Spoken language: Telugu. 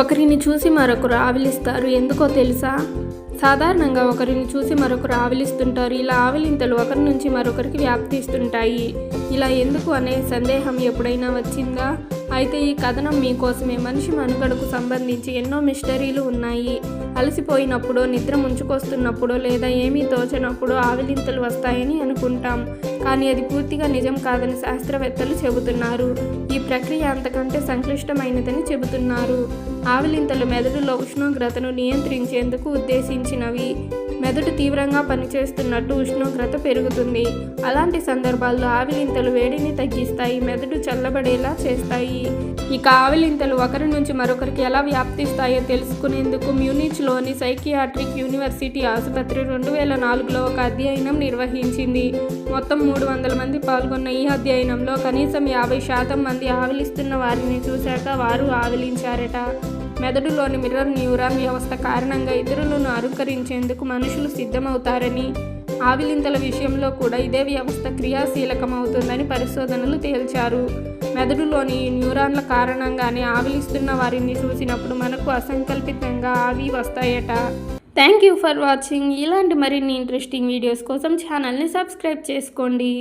ఒకరిని చూసి మరొకరు ఆవిలిస్తారు. ఎందుకో తెలుసా? సాధారణంగా ఒకరిని చూసి మరొకరు ఆవిలిస్తుంటారు. ఇలా ఆవిలింతలు ఒకరి నుంచి మరొకరికి వ్యాప్తిస్తుంటాయి. ఇలా ఎందుకు అనే సందేహం ఎప్పుడైనా వచ్చిందా? అయితే ఈ కథనం మీకోసమే. మనిషి మనుగడకు సంబంధించి ఎన్నో మిస్టరీలు ఉన్నాయి. అలసిపోయినప్పుడో, నిద్ర ముంచుకొస్తున్నప్పుడో లేదా ఏమీ తోచనప్పుడో ఆవిలింతలు వస్తాయని అనుకుంటాం. కానీ అది పూర్తిగా నిజం కాదని శాస్త్రవేత్తలు చెబుతున్నారు. ఈ ప్రక్రియ అంతకంటే సంక్లిష్టమైనదని చెబుతున్నారు. ఆవిలింతలు మెదడులో ఉష్ణోగ్రతను నియంత్రించేందుకు ఉద్దేశించినవి. మెదడు తీవ్రంగా పనిచేస్తున్నట్టు ఉష్ణోగ్రత పెరుగుతుంది. అలాంటి సందర్భాల్లో ఆవిలింతలు వేడిని తగ్గిస్తాయి, మెదడు చల్లబడేలా చేస్తాయి. ఇక ఆవిలింతలు ఒకరి నుంచి మరొకరికి ఎలా వ్యాప్తిస్తాయో తెలుసుకునేందుకు మ్యూనిచ్లోని సైకియాట్రిక్ యూనివర్సిటీ ఆసుపత్రి 2004లో ఒక అధ్యయనం నిర్వహించింది. మొత్తం 300 మంది పాల్గొన్న ఈ అధ్యయనంలో కనీసం 50% మంది ఆవిలిస్తున్న వారిని చూశాక వారు ఆవిలించారట. మెదడులోని మిర్రర్ న్యూరాన్ వ్యవస్థ కారణంగా ఇతరులను అనుకరించేందుకు మనుషులు సిద్ధమవుతారని, ఆవిలింతల విషయంలో కూడా ఇదే వ్యవస్థ క్రియాశీలకమవుతుందని పరిశోధనలు తేల్చారు. మెదడులోని ఈ న్యూరాన్ల కారణంగానే ఆవిలిస్తున్న వారిని చూసినప్పుడు మనకు అసంకల్పితంగా ఆవి వస్తాయట. Thank you for watching. ఇలాంటి మరిన్ని ఇంట్రెస్టింగ్ వీడియోస్ కోసం ఛానల్ని సబ్స్క్రైబ్ చేసుకోండి.